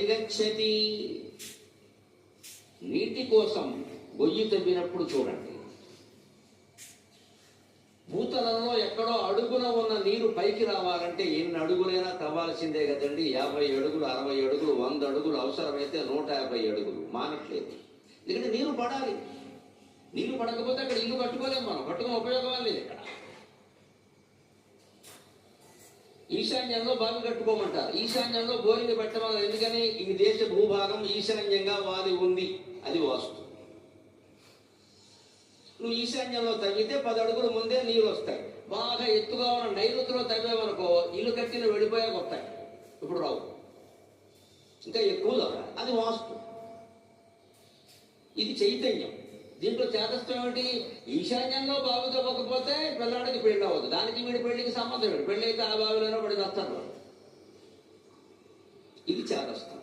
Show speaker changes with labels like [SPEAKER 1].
[SPEAKER 1] గచ్చతి. నీటి కోసం గొయ్యి తవ్వినప్పుడు చూడండి, భూతలంలో ఎక్కడో అడుగున ఉన్న నీరు పైకి రావాలంటే ఎన్ని అడుగులైనా తవ్వాల్సిందే కదండి. 50 అడుగులు, 60 అడుగులు, 100 అడుగులు, అవసరమైతే 150 అడుగులు, మానట్లేదు. ఎందుకంటే నీరు పడాలి. నీరు పడకపోతే అక్కడ ఇల్లు కట్టుకోలేము, మనం కట్టుకుని ఉపయోగం లేదు. ఇక్కడ ఈశాన్యంలో బావి కట్టుకోమంటారు, ఈశాన్యంలో బోరింగ్ పెట్టమన్నారు. ఎందుకని? ఈ దేశ భూభాగం ఈశాన్యంగా వాలి ఉంది, అది వాస్తు. నువ్వు ఈశాన్యంలో తవ్వితే 10 అడుగుల ముందే నీరు వస్తాయి. బాగా ఎత్తుగా ఉన్న నైరుతిలో తవ్వేమనుకో, ఇల్లు కట్టిన వెళ్ళిపోయాక వస్తాయి, ఇప్పుడు రావు, ఇంకా ఎక్కువ దొరకాలి. అది వాస్తు. ఇది చైతన్యం. దీంట్లో చేతస్థం ఏమిటి? ఈశాన్యంలో బావి తవ్వకపోతే పిల్లాడికి పెళ్ళి అవ్వదు, దానికి వీడి పెళ్లికి సంబంధం ఏంటి? పెళ్ళి అయితే ఆ బావిలోనే పడి వస్తారు. ఇది చేత